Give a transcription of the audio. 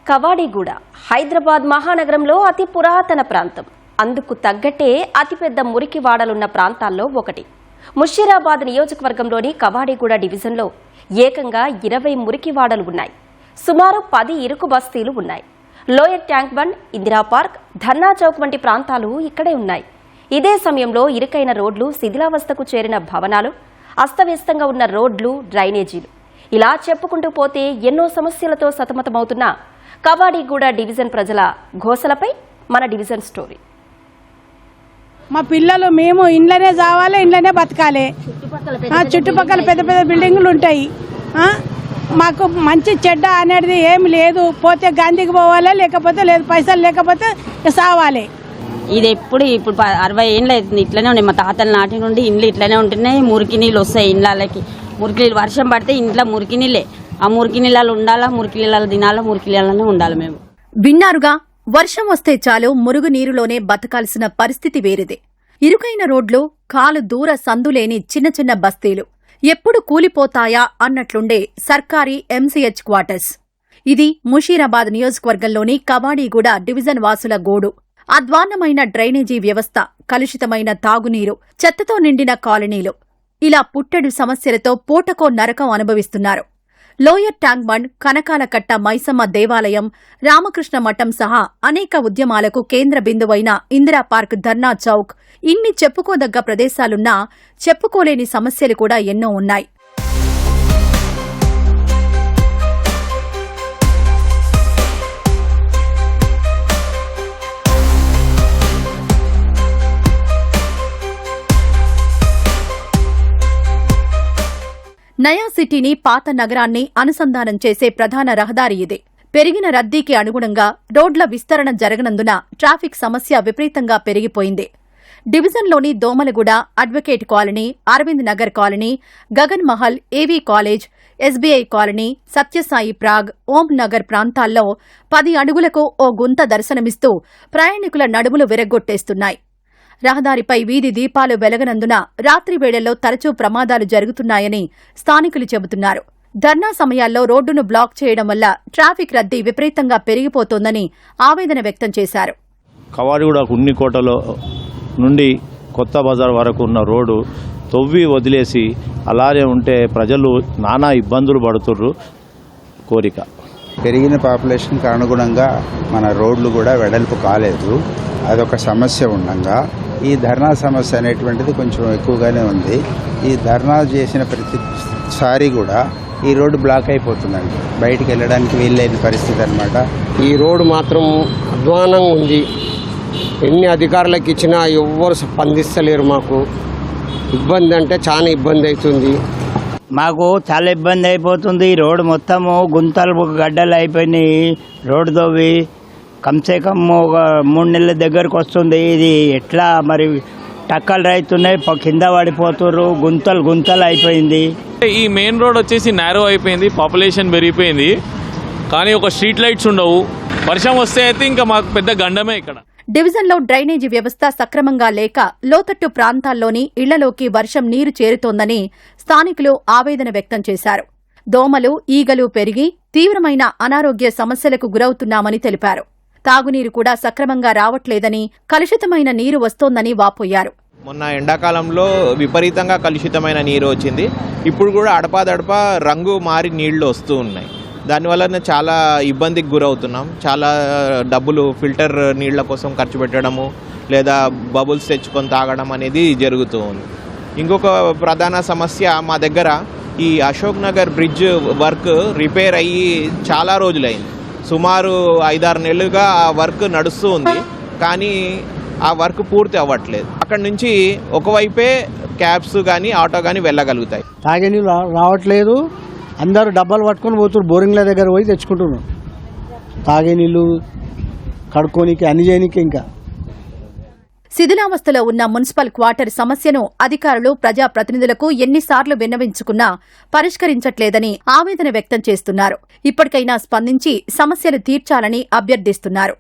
కవాడిగూడ హైదరాబాద్ మహానగరంలో అతి పురాతన ప్రాంతం. అందుకు తగ్గట్టే అతిపెద్ద మురికి వాడలున్న ప్రాంతాల్లో ఒకటి. ముషీరాబాద్ నియోజకవర్గంలోని కవాడిగూడ డివిజన్లో ఏకంగా 20 మురికి వాడలు ఉన్నాయి. సుమారు 10 ఇరుకు బస్తీలు ఉన్నాయి. Lower tank bund, Indira park, Dharna Chowk వంటి ప్రాంతాలు ఇక్కడే ఉన్నాయి. ఇదే సమయంలో ఇరుకైన రోడ్లు, శిథిలావస్థకు చేరిన భవనాలు, అస్తవ్యస్తంగా ఉన్న రోడ్లు, డ్రైనేజీలు, ఇలా చెప్పుకుంటూ పోతే ఎన్నో సమస్యలతో సతమతమవుతున్న కవాడిగూడ డివిజన్ ప్రజల ఘోషలపై మన డివిజన్ స్టోరీ. మా పిల్లలు మేము ఇంట్లోనే చావాలి, ఇంట్లోనే బతకాలి. చుట్టుపక్కల పెద్ద పెద్ద బిల్డింగులు ఉంటాయి. మాకు మంచి చెడ్డ అనేది ఏమి లేదు. పోతే గాంధీకి పోవాలి, లేకపోతే లేదు, పైసలు లేకపోతే సావాలి. ఇది ఇప్పుడు 60 ఏళ్ళు అవుతుంది. ఇట్లనే ఉన్నాయి. మా తాతల నాటి నుండి ఇండ్లు ఇట్లనే ఉంటున్నాయి. మురికి నీళ్ళు వస్తాయి ఇండ్లకి. మురికి నీళ్ళు వర్షం పడితే ఇంట్లో మురికి నీళ్ళే. ఆ మురికి నీళ్ళు ఉండాలా, మురికి నీళ్ళు తినాలా, మురికి నీళ్ళనే ఉండాలి. మేము విన్నారుగా, వర్షం వస్తే చాలు మురుగు నీరులోనే బతకాల్సిన పరిస్థితి వేరేదే. ఇరుకైన రోడ్లు, కాలు దూర సందులేని చిన్న చిన్న బస్తీలు, ఎప్పుడు కూలిపోతాయా అన్నట్లుండే సర్కారీ ఎంసీహెచ్ క్వార్టర్స్. ఇది ముషీరాబాద్ నియోజకవర్గంలోని కవాడిగూడ డివిజన్ వాసుల గోడు. అధ్వాన్నమైన డ్రైనేజీ వ్యవస్థ, కలుషితమైన తాగునీరు, చెత్తతో నిండిన కాలనీలు, ఇలా పుట్టెడు సమస్యలతో పూటకో నరకం అనుభవిస్తున్నారు. లోయర్ ట్యాంక్ బండ్, కనకాల కట్ట మైసమ్మ దేవాలయం, రామకృష్ణ మఠం సహా అనేక ఉద్యమాలకు కేంద్ర బిందువైన ఇందిరా పార్క్, ధర్నా చౌక్, ఇన్ని చెప్పుకోదగ్గ ప్రదేశాలున్నా చెప్పుకోలేని సమస్యలు కూడా ఎన్నో ఉన్నాయి. నయా సిటీని, పాత నగరాన్ని అనుసంధానం చేసే ప్రధాన రహదారి ఇదే. పెరిగిన రద్దీకి అనుగుణంగా రోడ్ల విస్తరణ జరగనందున ట్రాఫిక్ సమస్య విపరీతంగా పెరిగిపోయింది. డివిజన్లోని Domalguda, advocate colony, Aravind Nagar colony, Gagan Mahal, A V college, SBI colony, Satyasai ప్రాగ్, ఓం నగర్ ప్రాంతాల్లో 10 అడుగులకు ఓ గుంత దర్శనమిస్తూ ప్రయాణికుల నడుములు విరగ్గొట్టేస్తున్నాయి. రహదారిపై వీధి దీపాలు వెలగనందున రాత్రి వేళల్లో తరచూ ప్రమాదాలు జరుగుతున్నాయని స్థానికులు చెబుతున్నారు. ధర్నా సమయాల్లో రోడ్డును బ్లాక్ చేయడం వల్ల ట్రాఫిక్ రద్దీ విపరీతంగా పెరిగిపోతోందని ఆవేదన వ్యక్తం చేశారు. కవాడిగూడ ఉన్నికోటలో నుండి కొత్త బజార్ వరకు ఉన్న రోడ్డు తవ్వి వదిలేసి అలానే ఉంటే ప్రజలు నానా ఇబ్బందులు పడుతుర్రు. కోరిక పెరిగిన పాపులేషన్కి అనుగుణంగా మన రోడ్లు కూడా వెడల్పు కాలేదు. అదొక సమస్య ఉండగా ఈ ధర్నా సమస్య అనేటువంటిది కొంచెం ఎక్కువగానే ఉంది. ఈ ధర్నా చేసిన ప్రతిసారి కూడా ఈ రోడ్డు బ్లాక్ అయిపోతుందండి. బయటికి వెళ్ళడానికి వీల్లేని పరిస్థితి అన్నమాట. ఈ రోడ్డు మాత్రం అధ్వానంగా ఉంది. ఎన్ని అధికారులకు ఇచ్చినా ఎవ్వరు స్పందిస్తలేరు. మాకు ఇబ్బంది అంటే చాలా ఇబ్బంది అవుతుంది. మాకు చాలా ఇబ్బంది అయిపోతుంది. ఈ రోడ్డు మొత్తము గుంతలు గడ్డలు అయిపోయినాయి. రోడ్డు తవ్వి కమ్సే కమ్ ఒక 3 నెలల దగ్గరకు వస్తుంది. ఇది ఎట్లా మరి టక్కలు రైతున్నాయి, కింద పడిపోతున్నారు, గుంతలు అయిపోయింది. ఈ మెయిన్ రోడ్ వచ్చేసి నేరో అయిపోయింది, పాపులేషన్ పెరిగిపోయింది, కానీ ఒక స్ట్రీట్ లైట్స్ ఉండవు. వర్షం వస్తే అయితే ఇంకా మాకు పెద్ద గండమే. ఇక్కడ డివిజన్లో డ్రైనేజీ వ్యవస్థ సక్రమంగా లేక లోతట్టు ప్రాంతాల్లోని ఇళ్లలోకి వర్షం నీరు చేరుతోందని స్థానికులు ఆవేదన వ్యక్తం చేశారు. దోమలు, ఈగలు పెరిగి తీవ్రమైన అనారోగ్య సమస్యలకు గురవుతున్నామని తెలిపారు. తాగునీరు కూడా సక్రమంగా రావట్లేదని, కలుషితమైన నీరు వస్తోందని వాపోయారు. మొన్న ఎండాకాలంలో విపరీతంగా కలుషితమైన నీరు వచ్చింది. ఇప్పుడు కూడా అడపాదడపా రంగు మారి నీళ్లు వస్తూ ఉన్నాయి. దానివల్ల చాలా ఇబ్బందికి గురవుతున్నాం. చాలా డబ్బులు ఫిల్టర్ నీళ్ల కోసం ఖర్చు పెట్టడము, లేదా బబుల్స్ తెచ్చుకొని తాగడం అనేది జరుగుతూ ఉంది. ఇంకొక ప్రధాన సమస్య మా దగ్గర ఈ Ashok Nagar bridge work repair అయ్యి చాలా రోజులైంది. సుమారు 5-6 నెలలుగా ఆ వర్క్ నడుస్తూ ఉంది, కానీ ఆ వర్క్ పూర్తి అవ్వట్లేదు. అక్కడ నుంచి ఒకవైపే క్యాబ్స్ కానీ ఆటో కానీ వెళ్ళగలుగుతాయి. తాగే నీళ్ళు రావట్లేదు. అందరూ డబ్బాలు పట్టుకొని పోతున్నారు. బోరింగ్ల దగ్గర పోయి తెచ్చుకుంటున్నారు. తాగే నీళ్ళు కడుక్కోనికి, అన్ని చేయనికి. ఇంకా శిథిలావస్థలో ఉన్న మున్సిపల్ క్వార్టర్ సమస్యను అధికారులు, ప్రజాప్రతినిధులకు ఎన్నిసార్లు విన్నవించుకున్నా పరిష్కరించట్లేదని ఆవేదన వ్యక్తం చేస్తున్నారు. ఇప్పటికైనా స్పందించి సమస్యలు తీర్చాలని అభ్యర్థిస్తున్నారు.